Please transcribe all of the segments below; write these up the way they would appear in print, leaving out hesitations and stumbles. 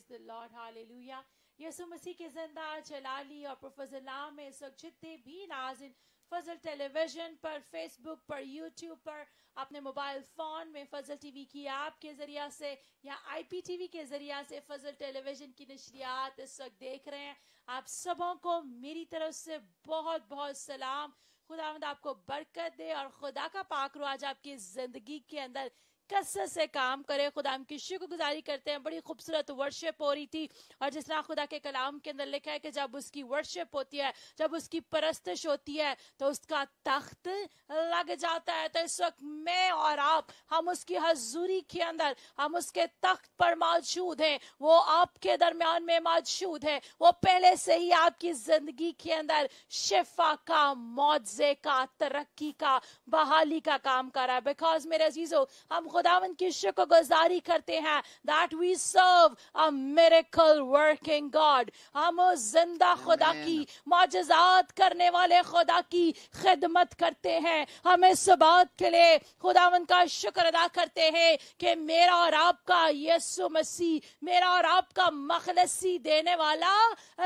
Praise the Lord. Hallelujah. Yesu Masih के जिंदा जलाली और प्रोफेसर लाम में इस वक्त जितने भी नाज़रीन फजल टेलीविजन पर, फेसबुक पर, यूट्यूब पर, अपने मोबाइल फ़ोन में फजल टीवी की ऐप के ज़रिया से या IPTV के ज़रिया से फजल टेलीविजन की नशरियात इस वक्त देख रहे हैं, आप सबों को मेरी तरफ से बहुत बहुत सलाम। खुदावंद आपको बरकत दे और खुदा का पाक रूह आज आपकी ज़िंदगी के अंदर कसरत से काम करे। खुदा की शुक्रगुजारी करते हैं। बड़ी खूबसूरत वर्शिप हो रही थी और जिस तरह खुदा के कलाम के अंदर लिखा है कि जब उसकी वर्शिप होती है, जब उसकी परस्तिश होती है तो उसका तख्त लग जाता है। तो इस वक्त मैं और आप, हम उसकी हजूरी के अंदर, हम उसके तख्त पर मौजूद हैं। वो आपके दरमियान में मौजूद है। वो पहले से ही आपकी जिंदगी के अंदर शिफा का, मौजे का, तरक्की का, बहाली का काम कर रहा है। बिकॉज मेरे अजीजों, हम खुदावंद की शुक्रगुजारी करते हैं that we serve a miracle working God। हम उस जिंदा खुदा की, मौजज़ात करने वाले खुदा की खिदमत करते हैं। हम इस बात के लिए खुदावंद का शुक्र अदा करते हैं कि मेरा और आपका यीशु मसीह, मेरा और आपका मखलसी देने वाला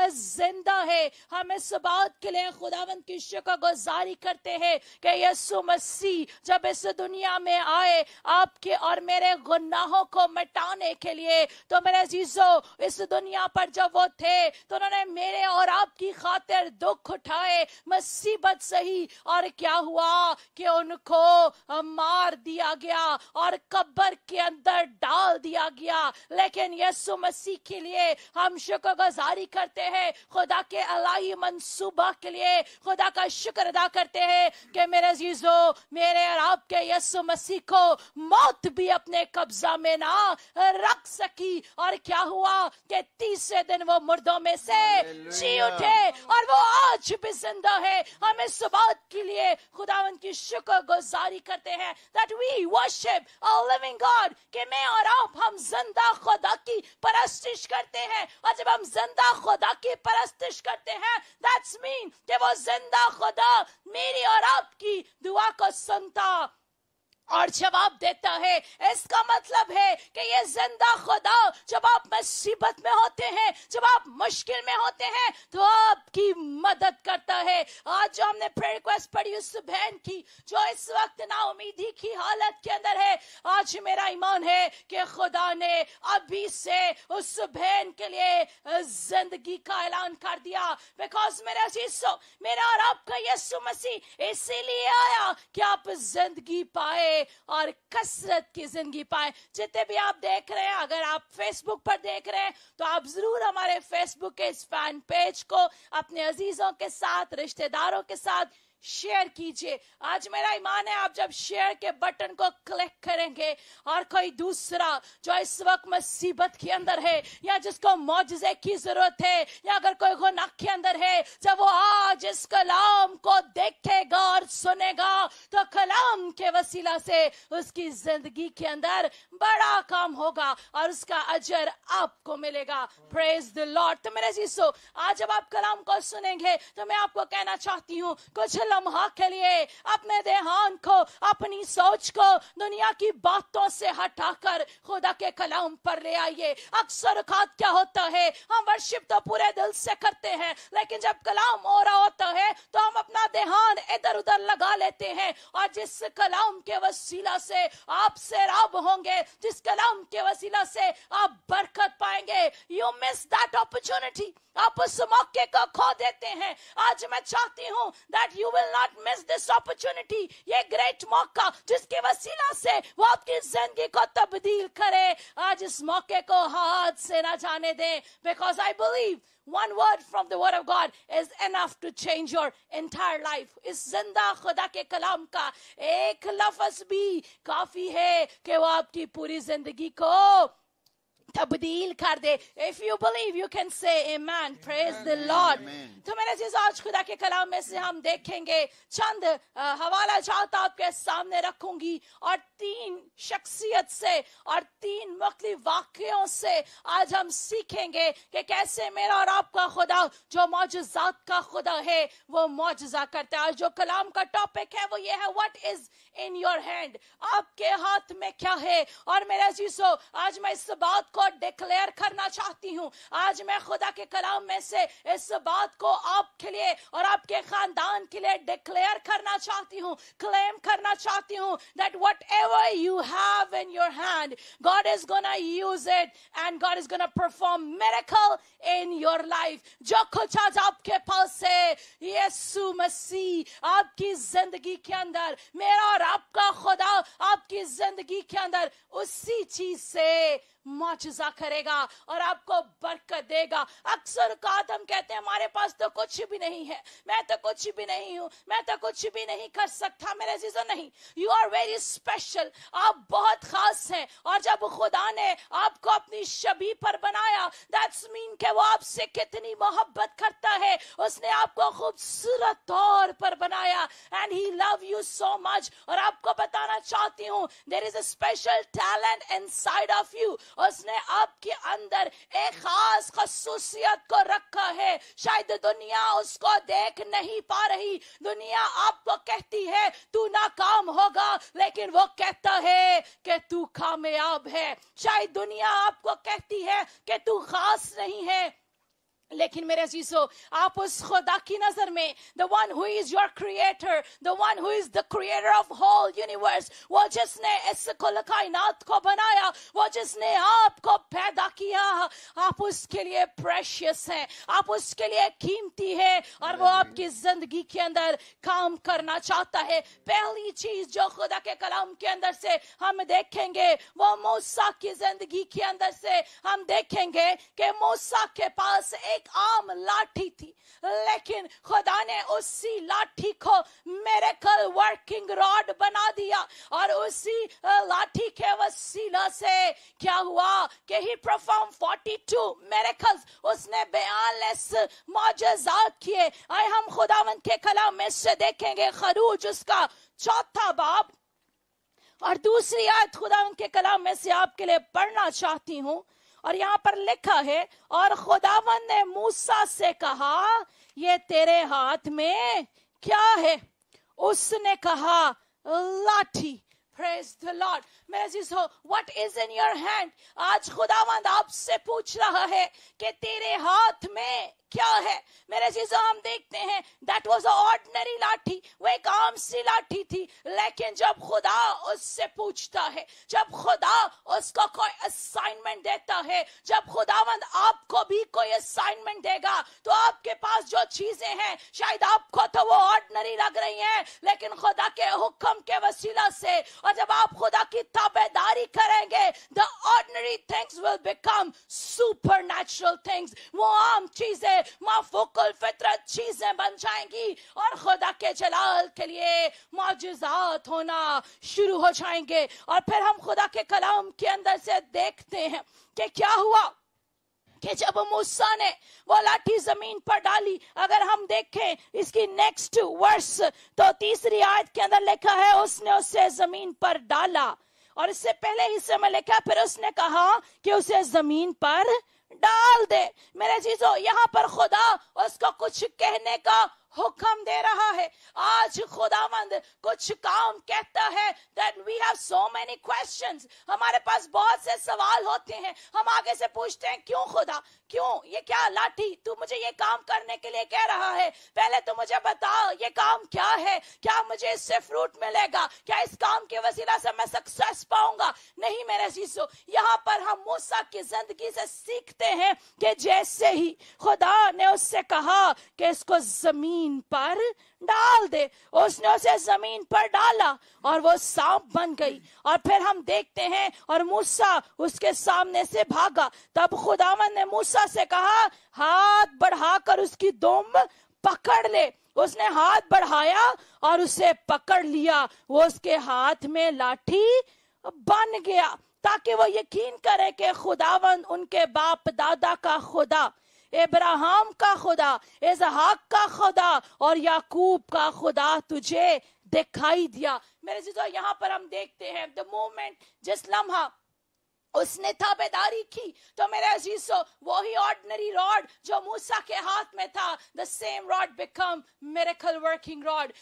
जिंदा है। हम इस बात के लिए खुदावंद की शुक्रगुजारी करते हैं कि यीशु मसीह जब इस दुनिया में आए आपके और मेरे गुनाहों को मिटाने के लिए, तो मेरे अजीजों इस दुनिया पर जब वो थे तो उन्होंने मेरे और आपकी खातिर दुख उठाए, मुसीबत सही, और क्या हुआ कि उनको मार दिया गया और कब्र के अंदर डाल दिया गया। लेकिन यीशु मसीह के लिए हम शुक्रगुजारी करते हैं, खुदा के इलाही मंसूबा के लिए खुदा का शुक्र अदा करते हैं कि मेरे अजीजों, मेरे और आपके यीशु मसीह को मौत भी अपने कब्जा में ना रख सकी। और क्या हुआ कि तीसरे दिन वो मुर्दों में से जी उठे और वो आज भी जिंदा है। हम इस बात के लिए खुदावंद की शुक्रगुजारी करते हैं that we worship a living God, कि मैं और आप, हम जिंदा खुदा की परस्तिश करते हैं। और जब हम जिंदा खुदा की परस्तिश करते हैं, that's mean कि वो जिंदा खुदा मेरी और आपकी दुआ को सुनता और जवाब देता है। इसका मतलब है कि ये जिंदा खुदा जब आप मुसीबत में होते हैं, जब आप मुश्किल में होते हैं, तो आपकी मदद करता है। आज जो हमने प्रेयर रिक्वेस्ट पढ़ी उस बहन की जो इस वक्त नाउमीदी की हालत के अंदर है, आज मेरा ईमान है कि खुदा ने अभी से उस बहन के लिए जिंदगी का ऐलान कर दिया। बिकॉज मेरे अजीजों, मेरा और आपका यीशु मसीह इसीलिए आया कि आप जिंदगी पाए और कसरत की जिंदगी पाए। जितने भी आप देख रहे हैं, अगर आप फेसबुक पर देख रहे हैं तो आप जरूर हमारे फेसबुक के इस फैन पेज को अपने अजीजों के साथ, रिश्तेदारों के साथ शेयर कीजिए। आज मेरा ईमान है आप जब शेयर के बटन को क्लिक करेंगे और कोई दूसरा जो इस वक्त मुसीबत के अंदर है या जिसको मौजज़े की जरूरत है या अगर कोई गुनाह के अंदर है, जब वो आज इस कलाम को देखेगा और सुनेगा तो कलाम के वसीला से उसकी जिंदगी के अंदर बड़ा काम होगा और उसका अजर आपको मिलेगा। Praise the Lord. तो मेरे जीसो, आज जब आप कलाम को सुनेंगे तो मैं आपको कहना चाहती हूँ, कुछ लम्हा के लिए अपने ध्यान को, अपनी सोच को दुनिया की बातों से हटाकर खुदा के कलाम पर ले आइए। अक्सर क्या होता है, हम वर्शिप तो पूरे दिल से करते हैं, लेकिन जब कलाम हो रहा होता है तो हम अपना ध्यान इधर उधर लगा लेते हैं। और जिस कलाम के वसीला से आप सैराब होंगे, जिस कलाम के वसीला से आप बरकत पाएंगे, यू मिस दैट अपॉर्चुनिटी। आप उस मौके को खो देते हैं। आज मैं चाहती हूँ that you will not miss this opportunity, ये ग्रेट मौका जिसके वसीला से वो आपकी जिंदगी को तब्दील करे। आज इस मौके को हाथ से ना जाने दें, because I believe one word from the word of God is enough to change your entire life। इस जिंदा खुदा के कलाम का एक लफ्ज भी काफी है कि वो आपकी पूरी जिंदगी को तब्दील कर दे। If you believe, you can say amen. Praise the Lord. तो मेरे अजीज, आज खुदा के कलाम में से हम देखेंगे, चंद हवाला जात आपके सामने रखूंगी और 3 शख्सियत से और 3 मुख्तलिफ वाक़यों से आज हम सीखेंगे कि कैसे मेरा और आपका खुदा जो मौजज़ात का खुदा है वो मौजज़ा करता है। आज जो कलाम का टॉपिक है वो ये है, what is in your hand, आपके हाथ में क्या है। और मेरे अजीजों, आज मैं इस बात को को डिक्लेयर करना चाहती हूँ। आज मैं खुदा के कलाम में से इस बात को आपके लिए और आपके खानदान के लिए डिक्लेयर करना चाहती हूँ, क्लेम करना चाहती हूँ that whatever you have in your hand, God is gonna use it and God is gonna perform miracle in your life. जो कुछ आज आपके पास है, यीशु मसीह आपकी जिंदगी के अंदर, मेरा और आपका खुदा आपकी जिंदगी के अंदर उसी चीज से मौजूदा करेगा और आपको बरकत देगा। अक्सर औकात हम कहते हैं हमारे पास तो कुछ भी नहीं है, मैं तो कुछ भी नहीं हूँ, मैं तो कुछ भी नहीं कर सकता। मेरे अजीजों, नहीं, यू आर वेरी स्पेशल, आप बहुत खास हैं। और जब खुदा ने आपको अपनी शबीह पर बनाया, दैट्स मीन कि वो आपसे कितनी मोहब्बत करता है। उसने आपको खूबसूरत तौर पर बनाया and he love you so much. और आपको बताना चाहती हूँ, there is a special talent inside of you. उसने आपके अंदर एक खास खसूसियत को रखा है। शायद दुनिया उसको देख नहीं पा रही, दुनिया आपको कहती है तू नाकाम होगा, लेकिन वो कहता है कि तू कामयाब है। शायद दुनिया आपको कहती है कि तू खास नहीं है, लेकिन मेरे अजीजों, आप उस खुदा की नजर में, the one who is your creator, the one who is the creator of whole universe, वो जिसने इस कुल कायनात को बनाया, वो जिसने आपको पैदा किया, आप उसके लिए precious हैं, आप उसके लिए कीमती है और वो आपकी जिंदगी के अंदर काम करना चाहता है। पहली चीज जो खुदा के कलाम के अंदर से हम देखेंगे, वो मूसा की जिंदगी के अंदर से हम देखेंगे कि मूसा के पास एक आम लाठी थी, लेकिन खुदा ने उसी लाठी को मिरेकल वर्किंग रॉड बना दिया। और उसी लाठी के वसीला से क्या हुआ कि ही परफॉर्म 42 मिरेकल्स, उसने 42 मौजज़ात किए। आए हम खुदावंद के कलाम में से देखेंगे खरूज उसका 4 बाब और दूसरी आयत खुदावंद के कलाम में से आपके लिए पढ़ना चाहती हूँ। और यहाँ पर लिखा है, और खुदावंद ने मूसा से कहा, ये तेरे हाथ में क्या है? उसने कहा, लाठी। Praise the Lord. मेरे अजीजों, what is in your hand? आज खुदावंद आपसे पूछ रहा है कि तेरे हाथ में क्या है? मेरे अजीजों, हम देखते हैं that was an ordinary लाठी, वो एक आम सी लाठी थी, लेकिन जब खुदा उससे पूछता है, जब खुदा उसको कोई असाइनमेंट देता है, जब खुदावंद आपको भी कोई असाइनमेंट देगा, तो आपके पास जो चीजें हैं, शायद आपको तो वो ऑर्डिनरी लग रही हैं, लेकिन खुदा के हुक्म के वसीला से, और जब आप खुदा की ताबेदारी करेंगे, the ordinary things will become supernatural things. वो आम चीजें माफूकुल फितरत चीजें बन जाएंगी और खुदा के जलाल के लिए मौजूजात होना शुरू हो जाएंगे। और फिर हम खुदा के कलाम के अंदर से देखते हैं कि क्या हुआ कि जब मूसा ने वो लाठी जमीन पर डाली। अगर हम देखें इसकी नेक्स्ट वर्स, तो तीसरी आयत के अंदर लिखा है, उसने उसे जमीन पर डाला। और इससे पहले हिस्से में लिखा, फिर उसने कहा कि उसे जमीन पर डाल दे। मेरे चीजों, यहाँ पर खुदा उसको कुछ कहने का हुक्म दे रहा है। आज खुदावंद कुछ काम कहता है that we have so many questions, हमारे पास बहुत से सवाल होते हैं। हम आगे से पूछते हैं, क्यों खुदा, क्यों? ये क्या लाठी, तू मुझे ये काम करने के लिए कह रहा है? पहले तो मुझे बता ये काम क्या है, क्या मुझे इससे फ्रूट मिलेगा, क्या इस काम के वसीला से मैं सक्सेस पाऊंगा? नहीं मेरे चीजों, यहाँ पर हम मूसा की जिंदगी से सीखते हैं कि जैसे ही खुदा ने उससे कहा कि इसको जमीन पर डाल दे, उसने उसे जमीन पर डाला और वो सांप बन गई। और फिर हम देखते हैं, और मूसा उसके सामने से भागा। तब खुदावंद ने मूसा से कहा, हाथ बढ़ाकर उसकी दुम पकड़ ले। उसने हाथ बढ़ाया और उसे पकड़ लिया। वो उसके हाथ में लाठी बन गया, ताकि वो यकीन करे कि खुदावंद उनके बाप दादा का खुदा, इब्राहिम का खुदा, इसहाक का खुदा और याकूब का खुदा तुझे दिखाई दिया। मेरे जीजो, यहाँ पर हम देखते हैं द मोमेंट, जिस लम्हा उसने ताबेदारी की। तो मेरे अजीजों, वही ऑर्डिनरी रॉड जो मूसा के हाथ में था, the same rod become miracle working rod.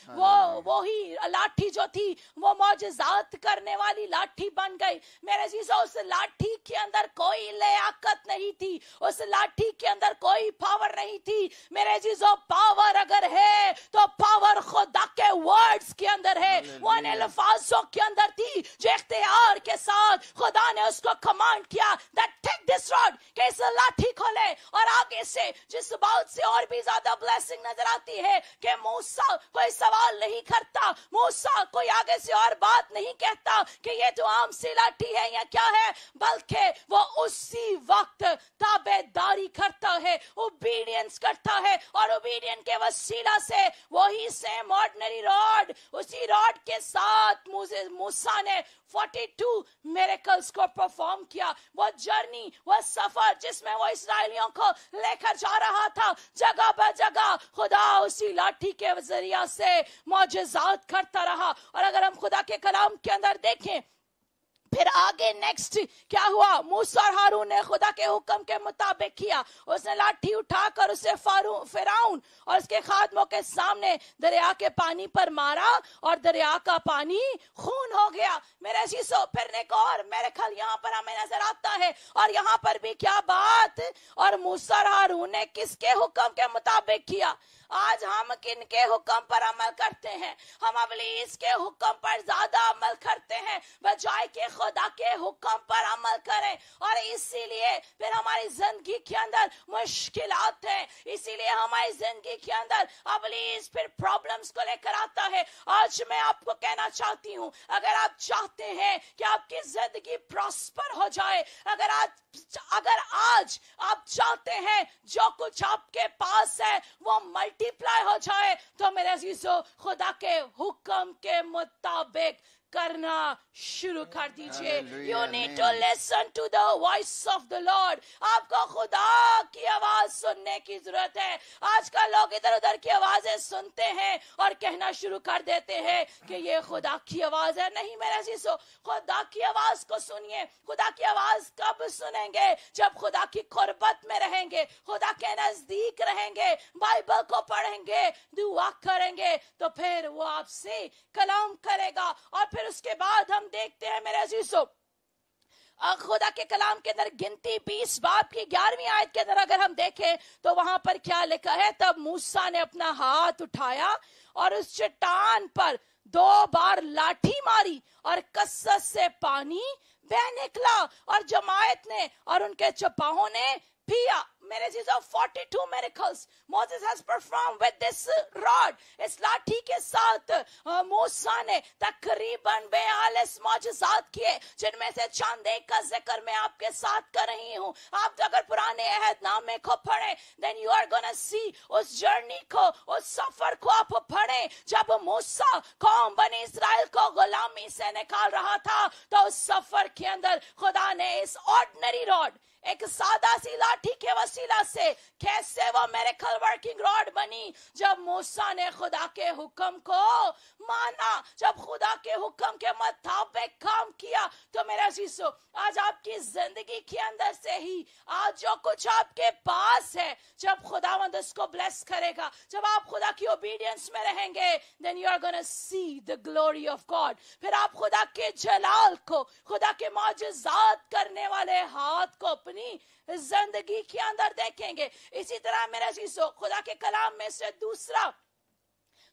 वही लाठी जो थी वो मौजज़ात करने वाली लाठी बन गई। मेरे अजीजों, उस लाठी के अंदर कोई लियाकत नहीं थी, उस लाठी के अंदर कोई पावर नहीं थी। मेरे अजीजों, पावर अगर है तो पावर खुदा के वर्ड्स के अंदर है, वो इन अल्फाजों के अंदर थी जो इख्तियार के साथ खुदा ने उसको कमांड किया that take this rod, कि इस लाठी को ले। और आगे से जिस बात से और भी ज्यादा ब्लेसिंग नजर आती है कि मूसा कोई सवाल नहीं करता, मूसा कोई आगे से और बात नहीं कहता कि ये तो आम सी लाठी है या क्या है, बल्कि वो उसी वक्त ताबेदारी करता है, ओबीडियंस करता है। और ओबीडियंस के वसीला से वही सेम ऑर्डिनरी रॉड, उसी रॉड के साथ मूसा ने 42 मिरेकल्स को परफॉर्म किया। वो जर्नी, वो सफर जिसमें वो इसराइलियों को लेकर जा रहा था, जगह ब जगह खुदा उसी लाठी के जरिया से मौजज़ात करता रहा। और अगर हम खुदा के कलाम के अंदर देखें, फिर आगे नेक्स्ट क्या हुआ, मूसा और हारून ने खुदा के हुक्म के मुताबिक किया। उसने लाठी उठाकर उसे फिरौन और उसके खादमों के सामने दरिया के पानी पर मारा और दरिया का पानी खून हो गया। मेरे अजीजों, फिर एक और मिरेकल यहाँ पर हमें नजर आता है। और यहाँ पर भी क्या बात, और मूसा और हारून ने किसके हुक्म के मुताबिक किया? आज हम किन के हुक्म पर अमल करते हैं? हम इब्लीस के हुक्म पर ज्यादा अमल करते हैं बजाय के खुदा के हुक्म पर अमल करें। और इसीलिए फिर हमारी जिंदगी के अंदर मुश्किलात हैं, इसीलिए हमारी जिंदगी के अंदर इब्लीस फिर प्रॉब्लम्स को लेकर आता है। आज मैं आपको कहना चाहती हूँ, अगर आप चाहते हैं कि आपकी जिंदगी प्रॉस्पर हो जाए, अगर आज आप चाहते हैं जो कुछ आपके पास है वो मल्टीप्लाई हो जाए, तो मेरे अजीजों, खुदा के हुक्म के मुताबिक करना शुरू कर दीजिए। You need to listen to the voice of the Lord. आपको खुदा की आवाज सुनने की जरूरत है। आजकल लोग इधर उधर की आवाजें सुनते हैं और कहना शुरू कर देते हैं कि ये खुदा की आवाज है। नहीं मेरे अजीजों, खुदा की आवाज को सुनिए। खुदा की आवाज कब सुनेंगे? जब खुदा की कुर्बत में रहेंगे, खुदा के नजदीक रहेंगे, बाइबल को पढ़ेंगे, दुआ करेंगे, तो फिर वो आपसे कलाम करेगा। और फिर उसके बाद हम देखते हैं मेरे अजीजों, खुदा के कलाम के अंदर गिनती 20 बाब की 11वीं आयत के अंदर अगर हम देखें तो वहां पर क्या लिखा है, तब मूसा ने अपना हाथ उठाया और उस चट्टान पर 2 बार लाठी मारी और कसरत से पानी बह निकला और जमायत ने और उनके चपाहों ने पिया। मेरे चीजों, 42 miracles Moses has performed with this rod. इस लाठी के साथ मूसा ने तकरीबन 42 मौजज़ात किए, जिनमें से चंद एक का जिक्र मैं आपके साथ कर रही हूँ। आप अगर पुराने अहदनामे को पढ़ें, then you are gonna see उस जर्नी को, उस सफर को आप पढ़ें। जब मूसा कौम बनी इसराइल को गुलामी से निकाल रहा था, तो उस सफर के अंदर खुदा ने इस ऑर्डिनरी रॉड, एक सादा सी लाठी के वसीला से कैसे वो मिरेकल वर्किंग रॉड बनी, जब मूसा ने खुदा के हुक्म को माना, जब खुदा के हुक्म के मुताबिक काम किया। तो मेरे अजीजों, आज आपकी जिंदगी के अंदर से ही आज जो कुछ आपके पास है, जब खुदावंद उसको ब्लेस करेगा, जब आप खुदा की ओबीडियंस में रहेंगे, then you are gonna see the glory of God. फिर आप खुदा के जलाल को, खुदा के मौजज़ात करने वाले हाथ को अपनी जिंदगी के अंदर देखेंगे। इसी तरह मेरे अजीजों, खुदा के कलाम में से दूसरा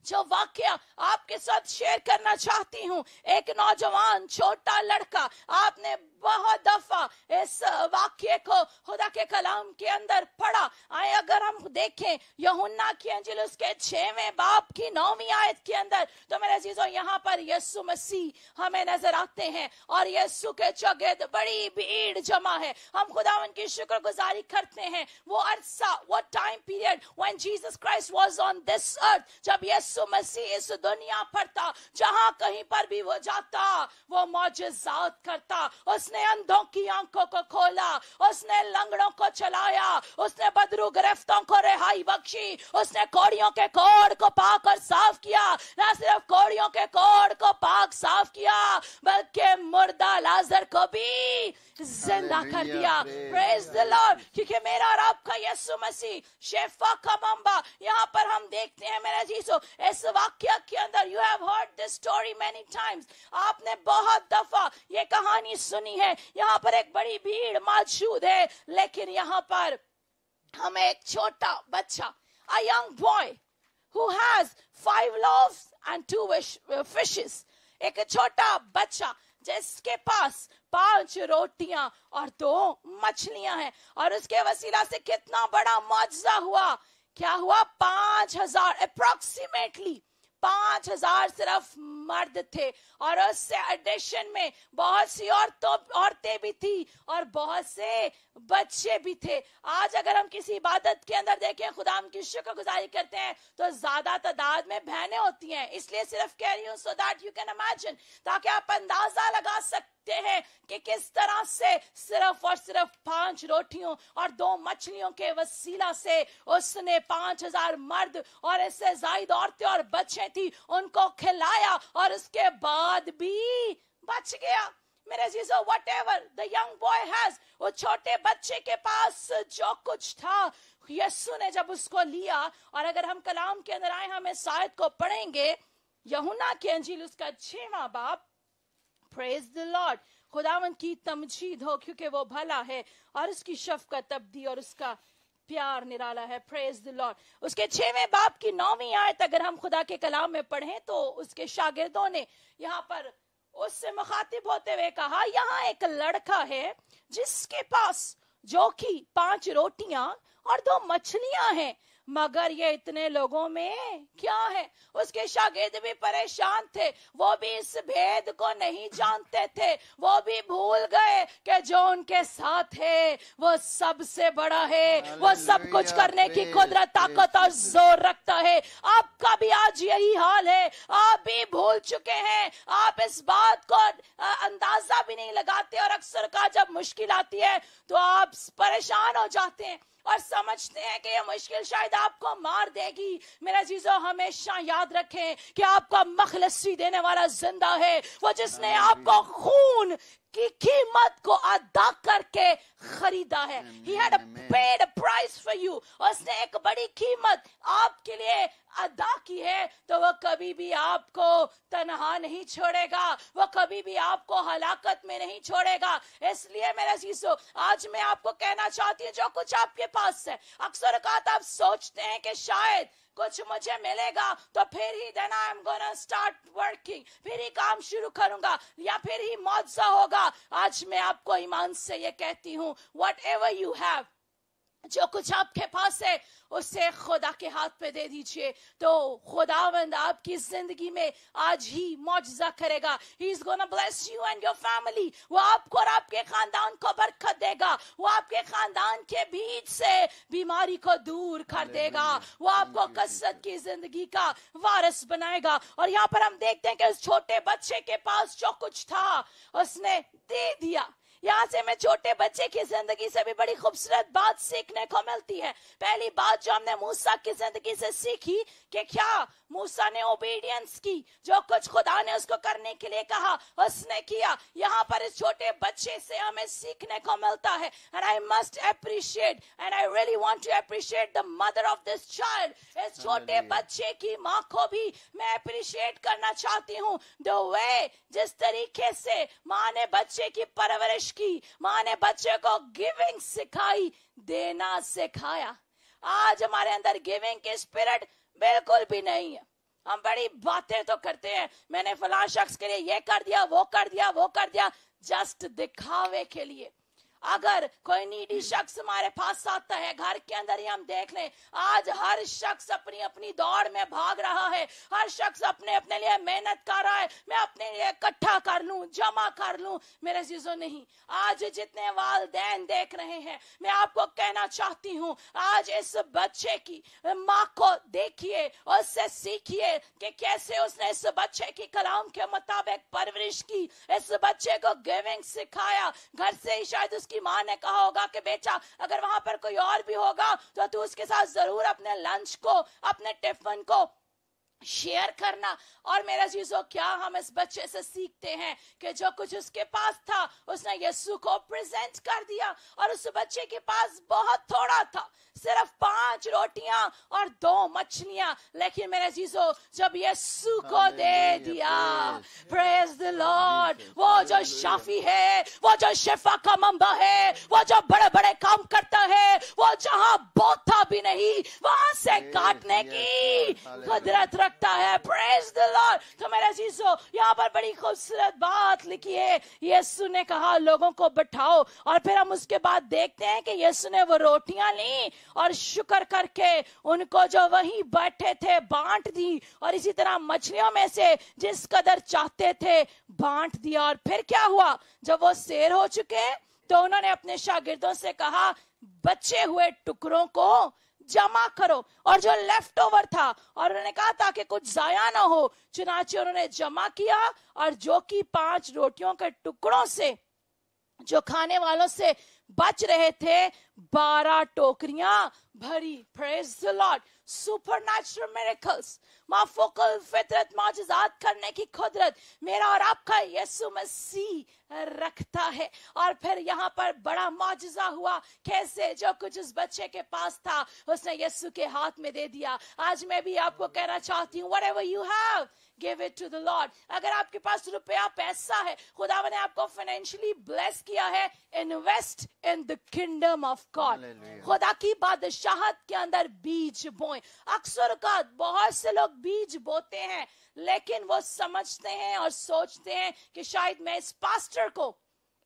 जो वाक्य आपके साथ शेयर करना चाहती हूँ, एक नौजवान छोटा लड़का, आपने बहुत दफा इस वाक्य को खुदा के कलाम के अंदर पढ़ा। आए अगर हम देखें यूहन्ना की इंजील उसके 6वें बाब की 9वीं आयत के अंदर, तो मेरे अजीजों यहाँ पर यीशु मसीह हमें नजर आते हैं और यीशु के चौगिर्द बड़ी भीड़ जमा है। हम खुदावन की शुक्रगुजारी करते हैं। वो अरसा, वो time period when Jesus Christ was on this earth, जब यीशु यीशु मसीह इस दुनिया पर था, जहां कहीं पर भी वो जाता वो मौजज़ात करता। उसने अंधों की आंखों को खोला, उसने लंगड़ों को चलाया, उसने बदरू गिरफ्तों को रिहाई बख्शी, उसने कोड़ियों के कोड़ को पाक और साफ किया। ना सिर्फ कोड़ियों के कोड़ को पाक साफ किया, बल्कि मुर्दा लाजर को भी जिंदा कर दिया। Praise the Lord. क्योंकि मेरा और आपका यीशु मसीह शेफा का मंबा, यहाँ पर हम देखते हैं मेरा यीशु इस वाक्य के अंदर, you have heard this story many times, आपने बहुत दफा ये कहानी सुनी है। यहाँ पर एक बड़ी भीड़ मौजूद है, लेकिन यहाँ पर हमें एक छोटा बच्चा, a young boy who has 5 loaves and 2 fishes, एक छोटा बच्चा जिसके पास 5 रोटियां और 2 मछलियां हैं, और उसके वसीला से कितना बड़ा मौजज़ा हुआ। क्या हुआ? 5000 अप्रोक्सीमेटली 5000 सिर्फ मर्द थे, और उससे एडिशन में बहुत सी औरतें भी थी और बहुत से बच्चे भी थे। आज अगर हम किसी इबादत के अंदर देखें, खुदा हम की शुक्रगुजारी करते हैं, तो ज्यादा तादाद में बहनें होती हैं। इसलिए सिर्फ कह रही हूँ so that you can imagine, ताकि आप अंदाजा लगा सकते हैं कि किस तरह से सिर्फ और सिर्फ 5 रोटियों और 2 मछलियों के वसीला से उसने 5000 मर्द और इससे ज्यादा औरतें और बच्चे थी उनको खिलाया, और उसके बाद भी बच गया। मेरे जीजो, whatever the young boy has, वो छोटे बच्चे के पास जो कुछ था, यीशु ने जब उसको लिया, और अगर हम कलाम के अंदर आए, हम इस आयत को पढ़ेंगे, यूहन्ना की अंजील उसका 6वां बाब। Praise the Lord. खुदावंद की तमजीद हो, क्योंकि वो भला है और उसकी शफकत अबदी और उसका प्यार निराला है। Praise the Lord. उसके 6वें बाब की 9वीं आयत अगर हम खुदा के कलाम में पढ़ें, तो उसके शागिर्दों ने यहाँ पर उससे मुखातिब होते हुए कहा, यहाँ एक लड़का है जिसके पास जो कि 5 रोटियां और 2 मछलियां हैं, मगर ये इतने लोगों में क्या है? उसके शागिर्द भी परेशान थे, वो भी इस भेद को नहीं जानते थे, वो भी भूल गए कि जो उनके साथ है वो सबसे बड़ा है, वो सब कुछ करने की कुदरत, ताकत और जोर रखता है। आपका भी आज यही हाल है, आप भी भूल चुके हैं, आप इस बात को अंदाजा भी नहीं लगाते, और अक्सर का जब मुश्किल आती है तो आप परेशान हो जाते हैं और समझते हैं कि ये मुश्किल शायद आपको मार देगी। मेरा चीजों, हमेशा याद रखें कि आपका मखलसी देने वाला जिंदा है, वो जिसने आपको खून की कीमत को अदा करके खरीदा है। He had paid a price for you। उसने एक बड़ी कीमत आपके लिए अदा की है, तो वो कभी भी आपको तन्हा नहीं छोड़ेगा, वो कभी भी आपको हलाकत में नहीं छोड़ेगा। इसलिए मेरे चीजों, आज मैं आपको कहना चाहती हूँ, जो कुछ आपके पास है, अक्सर औकात आप सोचते हैं कि शायद कुछ मुझे मिलेगा तो फिर ही then I'm gonna start working, फिर ही काम शुरू करूंगा, या फिर ही मौजज़ा होगा। आज मैं आपको ईमान से ये कहती हूँ, whatever you have, जो कुछ आपके पास है उसे खुदा के हाथ पे दे दीजिए, तो खुदावंद आपकी जिंदगी में आज ही मौजज़ा करेगा। He is gonna bless you and your family। वो आपको और आपके खानदान को बरकत देगा, वो आपके खानदान के बीच से बीमारी को दूर कर देगा, वो आपको कसरत की जिंदगी का वारिस बनाएगा। और यहाँ पर हम देखते हैं कि उस छोटे बच्चे के पास जो कुछ था उसने दे दिया। यहाँ से मैं छोटे बच्चे की जिंदगी से भी बड़ी खूबसूरत बात सीखने को मिलती है। पहली बात जो हमने मूसा की जिंदगी से सीखी कि क्या मूसा ने ओबीडियंस की, जो कुछ खुदा ने उसको करने के लिए कहा उसने किया। यहाँ पर इस छोटे बच्चे से हमें सीखने को मिलता है। And I must appreciate and I really want to appreciate the mother of this child। इस छोटे बच्चे की माँ को भी मैं अप्रिशिएट करना चाहती हूँ। The way, जिस तरीके से माँ ने बच्चे की परवरिश की, माँ ने बच्चे को गिविंग सिखाई, देना सिखाया। आज हमारे अंदर गिविंग की स्पिरिट बिल्कुल भी नहीं है। हम बड़ी बातें तो करते हैं, मैंने फलां शख्स के लिए ये कर दिया, वो कर दिया, वो कर दिया, जस्ट दिखावे के लिए। अगर कोई नीडी शख्स हमारे पास आता है, घर के अंदर ही हम देख लें, आज हर शख्स अपनी अपनी दौड़ में भाग रहा है, हर शख्स अपने अपने लिए मेहनत कर रहा है, मैं अपने लिए इकट्ठा कर लूं, जमा कर लूं। मेरे चीजों नहीं, आज जितने वालिदैन देख रहे हैं, मैं आपको कहना चाहती हूं, आज इस बच्चे की माँ को देखिए, उससे सीखिए कि कैसे उसने इस बच्चे की कलाम के मुताबिक परवरिश की, इस बच्चे को गिविंग सिखाया। घर से ही शायद उसकी माँ ने कहा होगा कि बेटा अगर वहां पर कोई और भी होगा तो तू उसके साथ जरूर अपने लंच को, अपने टिफिन को शेयर करना। और मेरा चीजों, क्या हम इस बच्चे से सीखते हैं कि जो कुछ उसके पास था उसने यीशु को प्रेजेंट कर दिया, और उस बच्चे के पास बहुत थोड़ा था, सिर्फ 5 रोटियां और 2 मछलियां, लेकिन मेरे चीजों जब यीशु को दे दिया, प्रेज द लॉर्ड, वो जो शाफी है, वो जो शिफा का मंबा है, वो जो बड़े बड़े काम करता है, वो जहां बोता भी नहीं वहां से काटने की कुदरत रखता है। Praise the Lord. तो मेरे चीजों, यहाँ पर बड़ी खूबसूरत बात लिखी है, यीशु ने कहा लोगों को बिठाओ, और फिर हम उसके बाद देखते हैं कि यीशु ने वो रोटियां ली और शुक्र करके उनको जो वहीं बैठे थे बांट दी, और इसी तरह मछलियों में से जिस कदर चाहते थे बांट दिया। और फिर क्या हुआ, जब वो सैर हो चुके तो उन्होंने अपने शागिर्दों से कहा बचे हुए टुकड़ों को जमा करो, और जो लेफ्ट ओवर था, और उन्होंने कहा था कि कुछ जाया ना हो, चुनाचे उन्होंने जमा किया, और जो कि 5 रोटियों के टुकड़ों से जो खाने वालों से बच रहे थे 12 टोकरियां भरी। Praise the Lord. Supernatural miracles, माफोकल फितरत, माजिज़ात करने की कुदरत मेरा और आपका यीशु मसीह रखता है। और फिर यहाँ पर बड़ा माजिज़ा हुआ, कैसे जो कुछ उस बच्चे के पास था उसने यीशु के हाथ में दे दिया। आज मैं भी आपको कहना चाहती हूँ, whatever you have, give it to the Lord. अगर आपके पास रुपया पैसा है, खुदा ने आपको फाइनेंशियली ब्लेस किया है, invest in the kingdom of God. खुदा की बादशाहत के अंदर बीज बोएं। अक्सर का बहुत से लोग बीज बोते हैं, लेकिन वो समझते हैं और सोचते हैं कि शायद मैं इस पास्टर को,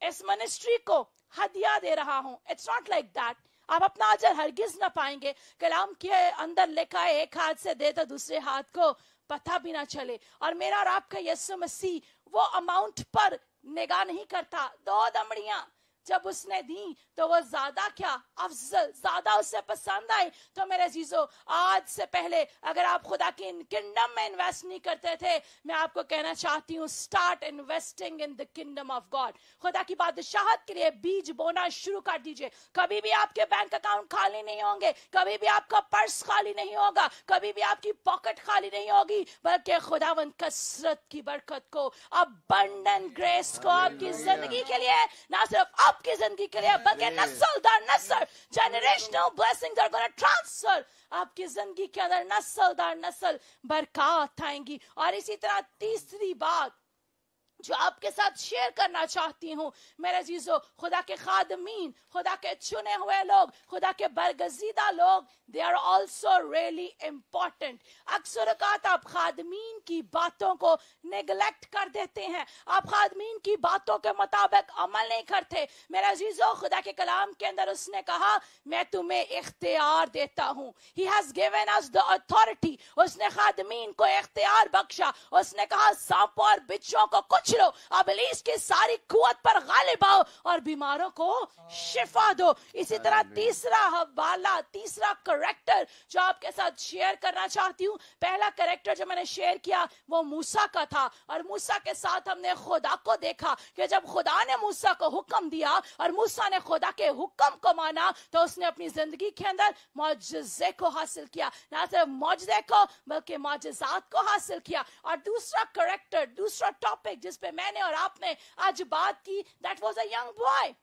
इस मिनिस्ट्री को हदिया दे रहा हूं। It's not like that. आप अपना अजर हरगिज ना पाएंगे। कलाम के अंदर लिखा है, एक हाथ से दे तो दूसरे हाथ को पता भी ना चले। और मेरा और आपका यीशु मसीह वो अमाउंट पर निगाह नहीं करता। 2 दमड़ियां जब उसने दी तो वो ज्यादा क्या अफजल, ज्यादा उससे पसंद आई। तो मेरे अजीजों, आज से पहले अगर आप खुदा की किंगडम में इन्वेस्ट नहीं करते थे, मैं आपको कहना चाहती हूँ, start investing in the kingdom of God. खुदा की बादशाहत के लिए बीज बोना शुरू कर दीजिए। कभी भी आपके बैंक अकाउंट खाली नहीं होंगे, कभी भी आपका पर्स खाली नहीं होगा, कभी भी आपकी पॉकेट खाली नहीं होगी, बल्कि खुदावंद कसरत की बरकत को, अबंडेंट ग्रेस को आपकी जिंदगी के लिए, ना सिर्फ आपकी जिंदगी के लिए बल्कि नस्ल दर नस्ल, generational blessings are gonna transfer आपकी जिंदगी के अंदर, नस्ल दर नस्ल बरकत आएंगी। और इसी तरह तीसरी बात जो आपके साथ शेयर करना चाहती हूँ मेरे अजीजों, खुदा के खादमीन, खुदा के चुने हुए लोग, खुदा के बरगजीदा लोग, they are also really important. अक्सर औकात आप खादमीन की बातों को नेग्लेक्ट कर देते हैं, आप खादमीन की बातों के मुताबिक अमल नहीं करते। मेरे अजीजों, खुदा के कलाम के अंदर उसने कहा मैं तुम्हें इख्तियार देता हूँ। He has given us the authority. उसने खादमीन को इख्तियार बख्शा। उसने कहा सांपों और बिच्छुओं को कुछ लो, इब्लीस की सारी कुव्वत पर गालिब आओ और बीमारों को शिफा दो। इसी तरह तीसरा हवाला, तीसरा करेक्टर जो आपके साथ शेयर करना चाहती हूँ, पहला करेक्टर जो मैंने शेयर किया वो मूसा का था। और मूसा के साथ हमने खुदा को देखा कि जब खुदा ने मूसा को हुक्म दिया और मूसा ने खुदा के हुक्म को माना, तो उसने अपनी जिंदगी के अंदर मौजज़े को हासिल किया। ना सिर्फ मौजज़े को बल्कि मौजज़ात को हासिल किया। और दूसरा करेक्टर, दूसरा टॉपिक जिस पे मैंने और आपने आज बात की, that was a young boy,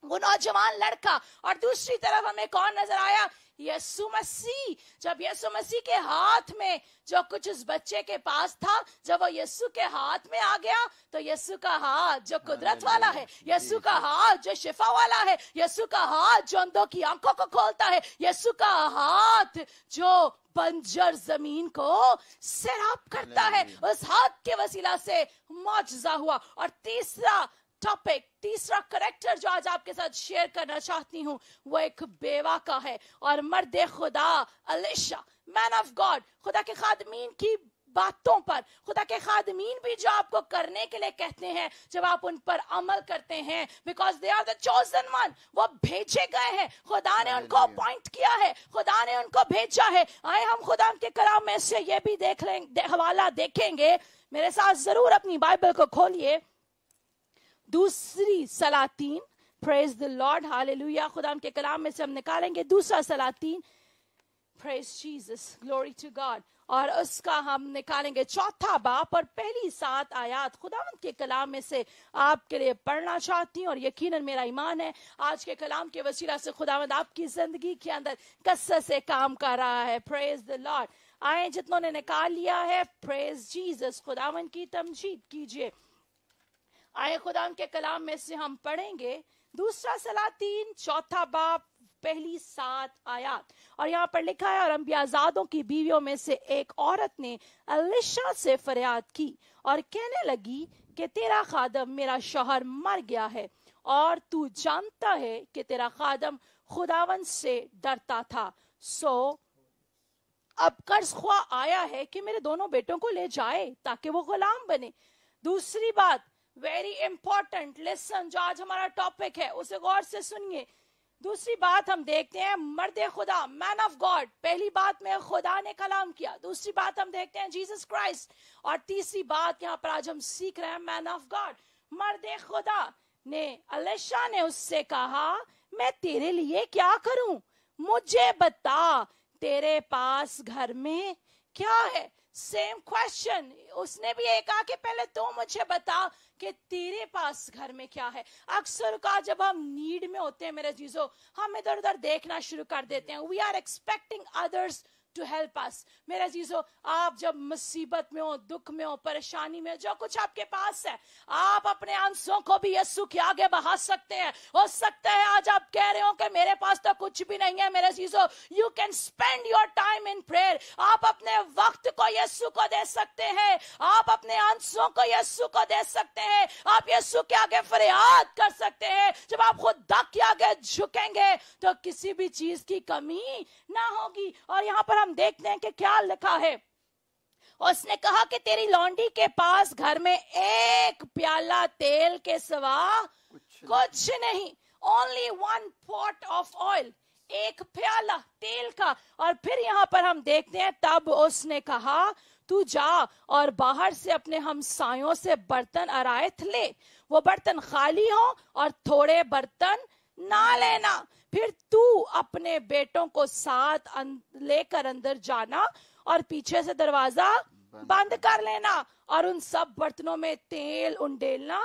वो नौजवान लड़का। और दूसरी तरफ हमें कौन नजर आया? यीशु मसीह। जब यीशु मसीह के हाथ में जो कुछ उस बच्चे के पास था, जब वो यीशु के हाथ में आ गया, तो यीशु का हाथ जो कुदरत वाला है, यीशु का हाथ जो शिफा वाला है, यीशु का हाथ जो अंधों की आंखों को खोलता है, यीशु का हाथ जो बंजर जमीन को सैराब करता है, उस हाथ के वसीला से मौजज़ा हुआ। और तीसरा टॉपिक, तीसरा करेक्टर जो आज आपके साथ शेयर करना चाहती हूँ वो एक बेवा का है और मर्द खुदा एलिशा, मैन ऑफ गॉड, खुदा के खादमीन की बातों पर, खुदा के खादमीन भी जो आपको करने के लिए कहते हैं, जब आप उन पर अमल करते हैं, because they are the chosen one, वो भेजे गए हैं, खुदा ने उनको अपॉइंट किया है, खुदा ने उनको भेजा है। आए हम खुदा के कलाम में से ये भी देख लेंगे, हवाला देखेंगे। मेरे साथ जरूर अपनी बाइबल को खोलिए, दूसरी सलातीन, प्रेज द लॉर्ड, हालेलुया। खुदा के कलाम में से हम निकालेंगे दूसरा सलातीन, praise Jesus, glory to God, और उसका हम निकालेंगे चौथा बाप और पहली 7 आयत खुदावंद के कलाम में से आपके लिए पढ़ना चाहती हूँ। और यकीनन मेरा ईमान है आज के कलाम के वसीला से खुदावंद आपकी जिंदगी के अंदर कसरत से काम कर रहा है। Praise the Lord. आए जितनों ने निकाल लिया है, प्रेज जीसस, खुदावंद की तमजीद कीजिए। आए खुदावंद के कलाम में से हम पढ़ेंगे दूसरा सलातीन चौथा बाप पहली 7 आयत, और यहाँ पर लिखा है, और अंबियाजादों की बीवियों में से एक औरत ने एलिशा से फरियाद की और कहने लगी कि तेरा खादम मेरा शौहर मर गया है और तू जानता है कि तेरा खादम खुदावन से डरता था, सो अब कर्ज ख्वा आया है कि मेरे दोनों बेटों को ले जाए ताकि वो गुलाम बने। दूसरी बात वेरी इंपॉर्टेंट, लिसन, जो आज हमारा टॉपिक है उसे गौर से सुनिए। दूसरी बात हम देखते हैं मर्द खुदा, मैन ऑफ गॉड। पहली बात में खुदा ने कलाम किया, दूसरी बात हम देखते हैं जीसस क्राइस्ट, और तीसरी बात यहाँ पर आज हम सीख रहे हैं मैन ऑफ गॉड। मर्द खुदा ने, एलिशा ने उससे कहा मैं तेरे लिए क्या करूं, मुझे बता तेरे पास घर में क्या है। सेम क्वेश्चन, उसने भी एक कहा कि पहले तो मुझे बता कि तेरे पास घर में क्या है। अक्सर का जब हम नीड में होते हैं मेरे चीजों, हम इधर उधर देखना शुरू कर देते हैं। We are expecting others to help us. मेरे चीजों, आप जब मुसीबत में हो, दुख में हो, परेशानी में, जो कुछ आपके पास है, आप अपने आंसुओं को भी यीशु के आगे बहा सकते हैं। हो सकता है आज आप कह रहे हो कि मेरे पास तो कुछ भी नहीं है। मेरे चीजों, you can spend your time in prayer. आप अपने वक्त को यीशु को दे सकते हैं, आप अपने आंसुओं को यीशु को दे सकते हैं, आप यीशु के आगे फरियाद कर सकते हैं। जब आप खुदा के आगे झुकेंगे तो किसी भी चीज की कमी ना होगी। और यहाँ पर हम देखते हैं कि क्या लिखा है, उसने कहा कि तेरी लौंडी के पास घर में एक प्याला तेल के सिवा कुछ नहीं, ओनली 1 pot of oil, एक प्याला तेल का। और फिर यहाँ पर हम देखते हैं, तब उसने कहा तू जा और बाहर से अपने हमसायों से बर्तन अरायत ले, वो बर्तन खाली हो और थोड़े बर्तन ना लेना। फिर तू अपने बेटों को साथ लेकर अंदर जाना और पीछे से दरवाजा बंद कर लेना और उन सब बर्तनों में तेल उंडेलना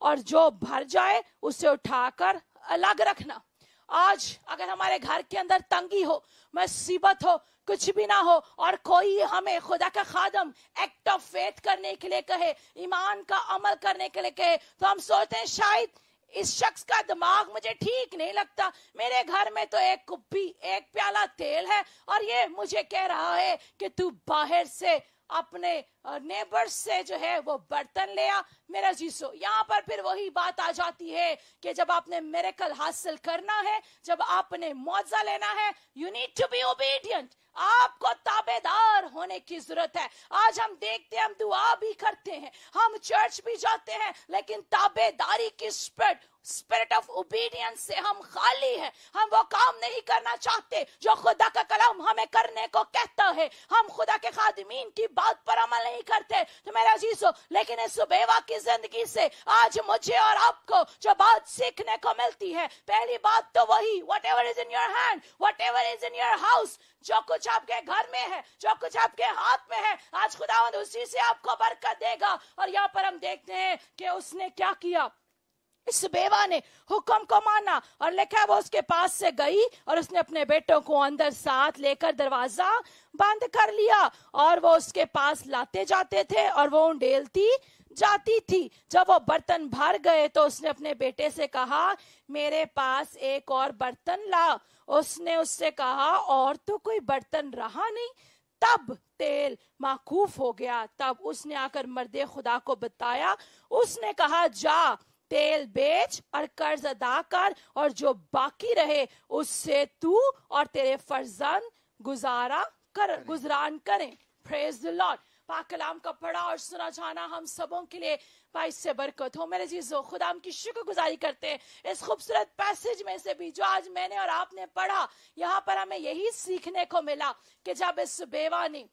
और जो भर जाए उसे उठाकर अलग रखना। आज अगर हमारे घर के अंदर तंगी हो, मुसीबत हो, कुछ भी ना हो, और कोई हमें खुदा का खादम एक्ट ऑफ फेथ करने के लिए कहे, ईमान का अमल करने के लिए कहे, तो हम सोचते हैं शायद इस शख्स का दिमाग मुझे ठीक नहीं लगता। मेरे घर में तो एक कुप्पी, एक प्याला तेल है और ये मुझे कह रहा है कि तू बाहर से अपने नेबर्स से जो है वो बर्तन ले आ। मेरा जीसो, यहाँ पर फिर वही बात आ जाती है कि जब आपने मिरेकल हासिल करना है, जब आपने मौजा लेना है, you need to be obedient. आपको ताबेदार होने की जरूरत है। आज हम देखते हैं, हम दुआ भी करते हैं, हम चर्च भी जाते हैं, लेकिन ताबेदारी की स्पिरिट ऑफ ओबीडियंस से हम खाली हैं। हम वो काम नहीं करना चाहते जो खुदा का कलाम हमें करने को कहता है। हम खुदा के खादिमीन की बात पर अमल नहीं करते। तो मेरा अजीजों, लेकिन इस बेवा की जिंदगी से आज मुझे और आपको जो बात सीखने को मिलती है, पहली बात तो वही, whatever is in your hand, whatever is in your house, जो कुछ आपके घर में है, जो कुछ आपके हाथ में है, आज खुदावंद उसी से आपको बरकत देगा। और यहाँ पर हम देखते हैं कि उसने क्या किया, इस बेवा ने हुक्म को माना और लिखा वो उसके पास से गई और उसने अपने बेटों को अंदर साथ लेकर दरवाजा बंद कर लिया और वो उसके पास लाते जाते थे और वो उंडेलती जाती थी। जब वो बर्तन भर गए तो उसने अपने बेटे से कहा मेरे पास एक और बर्तन ला। उसने उससे कहा और तो कोई बर्तन रहा नहीं। तब तेल माकूफ हो गया। तब उसने आकर मर्दे खुदा को बताया। उसने कहा जा तेल बेच और कर्ज अदा कर, और जो बाकी रहे उससे तू और तेरे फर्जंद गुजरान करें. Praise the Lord. पाक कलाम का पढ़ा और सुना जाना हम सबों के लिए भाई से बरकत हो. मेरे जीजो, खुदा की शुक्रगुजारी करते हैं इस खूबसूरत पैसेज में से भी जो आज मैंने और आपने पढ़ा. यहाँ पर हमें यही सीखने को मिला कि जब इस बेवा ने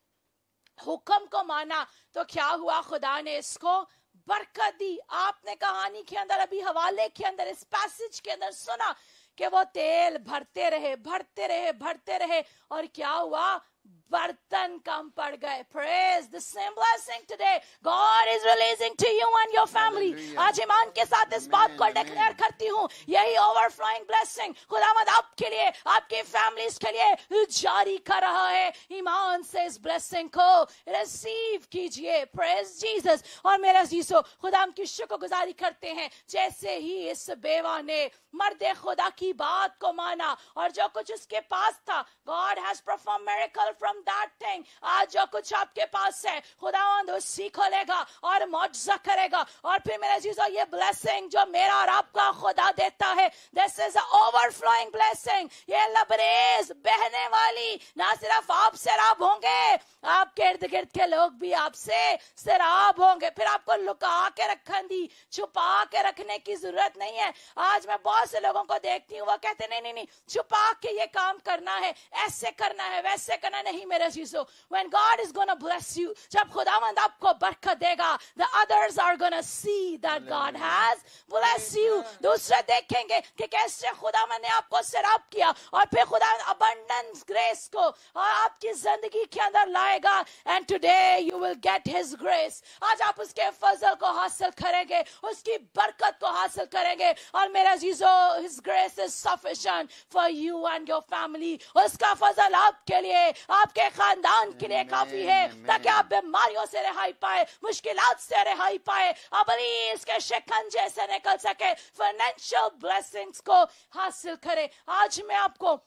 हुक्म को माना तो क्या हुआ, खुदा ने इसको बरकत दी. आपने कहानी के अंदर, अभी हवाले के अंदर, इस पैसेज के अंदर सुना कि वो तेल भरते रहे और क्या हुआ, बर्तन कम पड़ गए. Praise the same blessing today. God is releasing to you and your family. आज ईमान के साथ इस बात को डिक्लेयर करती हूँ, यही ओवरफ्लोइंग ब्लेसिंग खुदावंद आपके लिए, आपके फैमिलीज के लिए जारी कर रहा है. ईमान से इस ब्लेसिंग को रिसीव कीजिए. Praise Jesus. और मेरे अजीजों, खुदा की शुक्रगुजारी करते हैं जैसे ही इस बेवा ने मर्द खुदा की बात को माना और जो कुछ उसके पास था, God has performed miracle from that thing. आज जो कुछ आपके पास है खुदावंद उसी को लेगा और मौजज़ा करेगा. और फिर मेरे अजीजों, ये ब्लेसिंग जो मेरा और आपका खुदा देता है, this is an overflowing blessing. ये लबरेज बहने वाली, ना सिर्फ आप सैराब होंगे, आपके इर्द गिर्द के लोग भी आपसे सैराब होंगे. फिर आपको लुका के रखने दी, छुपा के रखने की जरूरत नहीं है. आज मैं बहुत से लोगों को देखती हूँ, वो कहते नहीं, छुपा के ये काम करना है, ऐसे करना है, वैसे करना नहीं. मेरे अजीजों, when God is gonna bless you, जब खुदावंद आपको बरकत देगा, the others are gonna see that God has blessed you. दूसरे देखेंगे कि कैसे खुदावंद ने आपको सैराब किया और फिर खुदावंद abundance grace को और आपकी जिंदगी के अंदर लाएगा. And today you will get His grace. आज आप उसके फजल को हासिल करेंगे, उसकी बरकत को हासिल करेंगे. और मेरे अजीजों, His grace is sufficient for you and your family. उसका फजल आपके लिए, आपके खानदान के लिए काफी है ताकि आप बीमारियों से रिहाई पाए, मुश्किलात से रिहाई पाए, अबलीस के शिकंजे से निकल सके, फाइनेंशियल ब्लेसिंग्स को हासिल करें. आज मैं आपको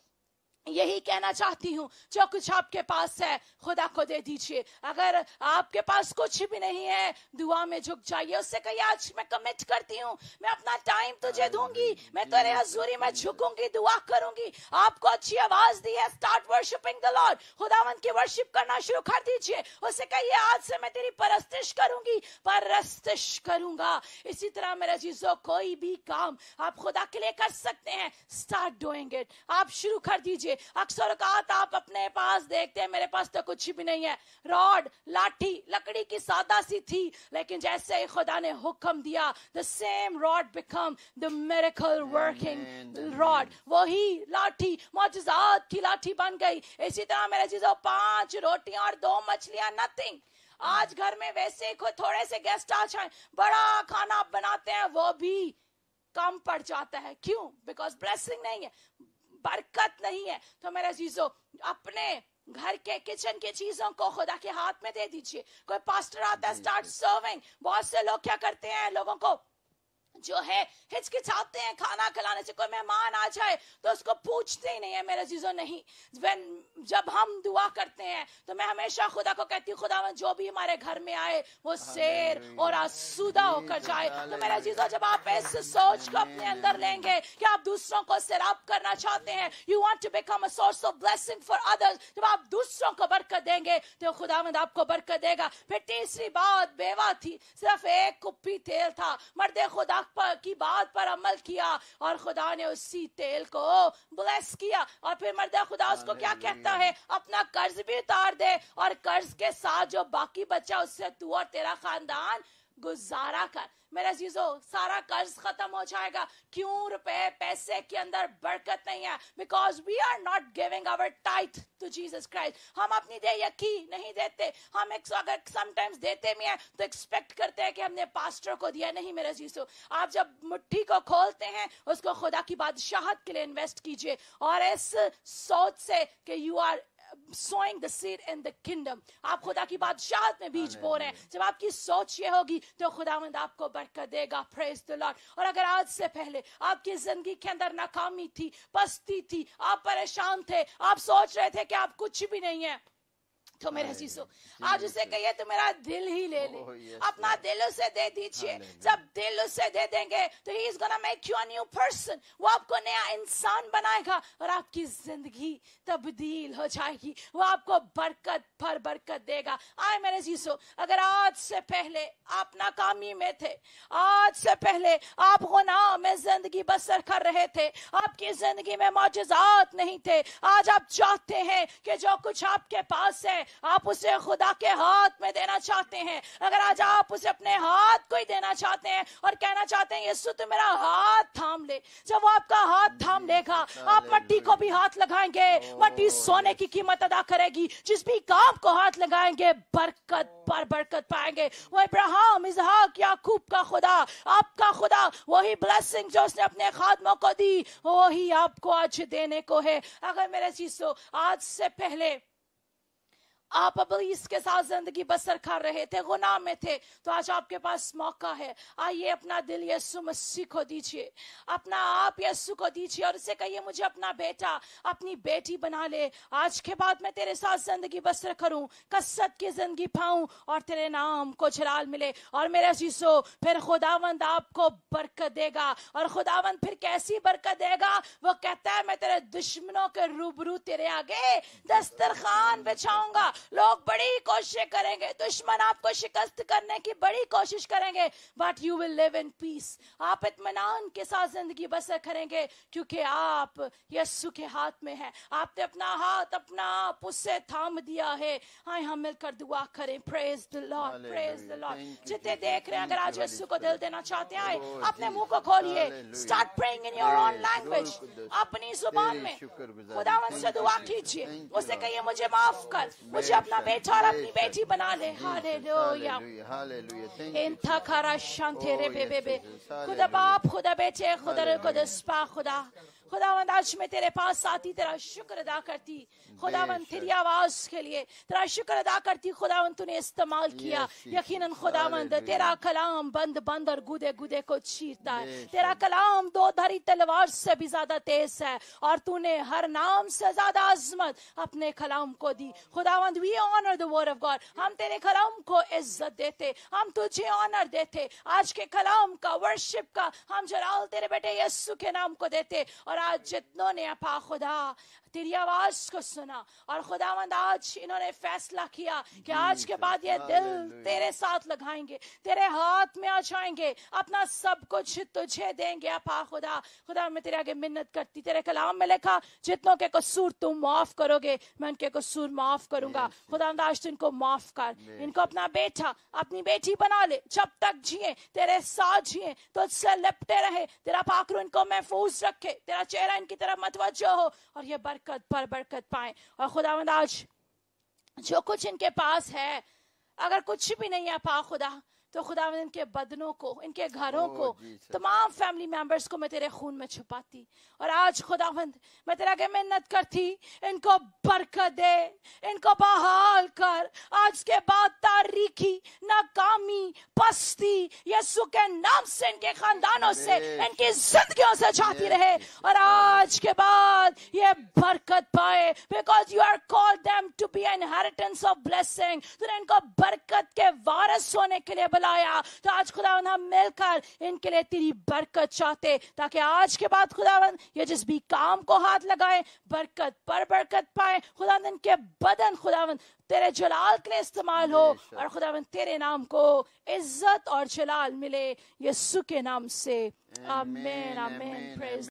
यही कहना चाहती हूँ, जो कुछ आपके पास है खुदा को दे दीजिए. अगर आपके पास कुछ भी नहीं है, दुआ में झुक जाइए, उससे कहिए आज मैं कमिट करती हूँ, मैं अपना टाइम तुझे दूंगी, मैं तेरे हजूरी में झुकूंगी, दुआ करूंगी. आपको अच्छी आवाज दी है, स्टार्ट वर्शिपिंग द लॉर्ड. खुदावंद की वर्शिप करना शुरू कर दीजिए. उससे कहिए आज से मैं तेरी परस्तिश करूंगा. इसी तरह मेरे जीजो, कोई भी काम आप खुदा के लिए कर सकते हैं, स्टार्ट डूइंग इट. आप शुरू कर दीजिए. अक्सर औकात आप अपने पास देखते हैं, मेरे पास तो कुछ भी नहीं है, रॉड, लाठी, लकड़ी की सादा सी थी, लेकिन जैसे ही खुदा ने हुक्म दिया, the same rod become the miracle working rod. वही लाठी मौजज़ात की लाठी बन गई. इसी तरह मेरे चीजों, 5 रोटियां और 2 मछलियां, नथिंग. आज घर में वैसे ही थोड़े से गेस्ट आ जाए, बड़ा खाना आप बनाते हैं, वो भी कम पड़ जाता है. क्यों? बिकॉज ब्लेसिंग नहीं है, बरकत नहीं है. तो मेरे अजीजों, अपने घर के किचन की चीजों को खुदा के हाथ में दे दीजिए. कोई पास्टर आता है, स्टार्ट सर्विंग. बहुत से लोग क्या करते हैं, लोगों को जो है हिचकिचाते हैं खाना खिलाने से. कोई मेहमान आ जाए तो उसको पूछते ही नहीं है. मेरे चीजों, नहीं. जब हम दुआ करते हैं तो मैं हमेशा खुदा को कहती हूँ, खुदावंद जो भी हमारे घर में आए वो शेर और आसूदा होकर जाए. तो मेरे चीजों, जब आप इस सोच को अपने अंदर लेंगे कि आप दूसरों को सैराब करना चाहते हैं, you want to become a source of blessing for others, जब आप दूसरों को बरकत देंगे तो खुदावंद आपको बरकत देगा. फिर तीसरी बात, बेवा थी, सिर्फ एक कुप्पी तेल था, मर्दे खुदा की बात पर अमल किया और खुदा ने उसी तेल को ब्लेस किया. और फिर मर्द खुदा उसको क्या कहता है, अपना कर्ज भी उतार दे और कर्ज के साथ जो बाकी बचा उससे तू और तेरा खानदान गुजारा कर. मेरे जीजो, सारा कर्ज खत्म हो जाएगा. क्यों? रुपए पैसे के अंदर बरकत नहीं है. Because we are not giving our tithe to Jesus Christ. हम अपनी देयकी नहीं देते. हम अगर समटाइम्स देते भी हैं तो एक्सपेक्ट करते हैं कि हमने पास्टर को दिया. नहीं मेरे जीजो, आप जब मुट्ठी को खोलते हैं उसको खुदा की बादशाहत के लिए इन्वेस्ट कीजिए और इस सोच से कि you are sowing the seed in the kingdom. आप खुदा की बादशाहत में बीज बो रहे हैं. जब आपकी सोच ये होगी तो खुदावंद आपको बरकत देगा. Praise the Lord. और अगर आज से पहले आपकी जिंदगी के अंदर नाकामी थी, पस्ती थी, आप परेशान थे, आप सोच रहे थे कि आप कुछ भी नहीं है, تو میرے عزیزو آج اسے کہیے تو میرا دل ہی لے لے, اپنا دل اسے دے دیجئے. جب دل اسے دے دیں گے تو he is gonna make you a new person. وہ آپ کو نیا انسان بنائے گا اور آپ کی زندگی تبدیل ہو جائے گی. وہ آپ کو برکت پر برکت دے گا. آئے میرے عزیزو, اگر آج سے پہلے آپ ناکامی میں تھے, آج سے پہلے آپ گناہ میں زندگی بسر کر رہے تھے, آپ کی زندگی میں معجزات نہیں تھے, آج آپ چاہتے ہیں کہ جو کچھ آپ کے پاس ہے آپ اسے خدا کے ہاتھ میں دینا چاہتے ہیں. اگر آج آپ اسے اپنے ہاتھ کو ہی دینا چاہتے ہیں اور کہنا چاہتے ہیں یسوع تو میرا ہاتھ تھام لے, جب وہ آپ کا ہاتھ تھام لے گا آپ مٹی کو بھی ہاتھ لگائیں گے, مٹی سونے کی قیمت ادا کرے گی. جس بھی کام کو ہاتھ لگائیں گے برکت پر برکت پائیں گے. وہ ابراہیم, اسحاق, یعقوب کا خدا, آپ کا خدا, وہی بلیسنگ جو اس نے اپنے خادموں کو دی وہی آپ کو آج دینے کو ہے. اگر میرے عزیزو آج سے پہلے آپ ابلیس کے ساتھ زندگی بسر کر رہے تھے, گناہ میں تھے, تو آج آپ کے پاس موقع ہے. آئیے اپنا دل یسوع مسیح کو دیجئے, اپنا آپ یسوع کو دیجئے اور اسے کہیے مجھے اپنا بیٹا اپنی بیٹی بنا لے. آج کے بعد میں تیرے ساتھ زندگی بسر کروں, کثرت کی زندگی پاؤں اور تیرے نام کو جلال ملے. اور میرے عزیزو پھر خداوند آپ کو برکت دے گا. اور خداوند پھر کیسی برکت دے گا؟ وہ کہتا ہے میں تیرے دشمنوں کے روبرو تیرے آگے دسترخوان بچھاؤں گا. لوگ بڑی کوشش کریں گے, دشمن آپ کو شکست کرنے کی بڑی کوشش کریں گے, بٹ یو ول لیو ان پیس. آپ اطمینان کے ساتھ زندگی بسر کریں گے کیونکہ آپ یسوع کے ہاتھ میں ہیں. آپ نے اپنا ہاتھ اپنا آپ اسے تھام دیا ہے. آئے ہم مل کر دعا کریں. پریز دی لارڈ, پریز دی لارڈ. جتنے دیکھ رہے ہیں اگر آج یسوع کو دل دینا چاہتے ہیں, آئے اپنے منہ کو کھولیے, start praying in your own language, اپنی زبان میں خداوند سے دعا کیجیے. اسے کہیے مجھے معاف کر, مجھے اپنا بیٹا اور اپنی بیٹی بنا لے. ہاللویا. انتا کارا شانتے رے بے بے بے. خدا باپ, خدا بیٹے, خدا قدس پاک خدا. خداوند آج میں تیرے پاس آتی تیرا شکر ادا کرتی خداوند تیری آواز کے لیے, تیرا شکر ادا کرتی خداوند تو نے استعمال کیا. یقیناً خداوند تیرا کلام بند بند اور گودے گودے کو چیرتا ہے. تیرا کلام دو دھاری تلوار سے بھی زیادہ تیز ہے اور تو نے ہر نام سے زیادہ عظمت اپنے کلام کو دی. خداوند we honor the word of God. ہم تیرے کلام کو عزت دیتے, ہم تجھے آنر دیتے. آج کے کلام کا, ورشپ کا ہم جلال تیرے بیٹے یسوع کے نام کو دیتے. اور آج جتنوں نے اپا خدا تیری آواز کو سنا اور خداوند آج انہوں نے فیصلہ کیا کہ آج کے بعد یہ دل تیرے ساتھ لگائیں گے, تیرے ہاتھ میں آ جائیں گے, اپنا سب کچھ تجھے دیں گے. اپا خدا, خدا میں تیرے آگے منت کرتی, تیرے کلام میں لکھا جتنوں کے قصور تم معاف کرو گے میں ان کے قصور معاف کروں گا. خداوند آج تو ان کو معاف کر, ان کو اپنا بیٹا اپنی بیٹی بنا لے. جب تک جیے تیرے ساتھ جیے, تجھ سے لپٹے رہے, تیرا پاک روح ان کو محفوظ رکھے, تیرا چہرہ ان کی طرف متوجہ ہو اور یہ برکت پر برکت پائیں. اور خداوند آج جو کچھ ان کے پاس ہے, اگر کچھ بھی نہیں ہے پاک خدا, تو خداوند ان کے بدنوں کو, ان کے گھروں کو, تمام فیملی ممبرز کو میں تیرے خون میں چھپاتی. اور آج خداوند میں تیرے آگے منت کرتی, ان کو برکت دے, ان کو بحال کر. آج کے بعد تاریکی, ناکامی, پستی یسوع کے نام سے ان کے خاندانوں سے, ان کی زندگیوں سے جاتی رہے. اور آج کے بعد یہ برکت پائے, because you are called them to be an inheritance of blessing. تو نے ان کو برکت کے وارث ہونے کے لیے بلایا. تو آج خداوند ہم مل کر ان کے لیے تیری برکت چاہتے, تاکہ آج کے بعد خداوند یہ جس بھی کام کو ہاتھ لگائے برکت پر برکت پائے. خداوند ان کے بدن خداوند تیرے جلال کے لیے استعمال ہو, اور خداوند تیرے نام کو عزت اور جلال ملے یسوع کے نام سے. آمین, آمین. پریز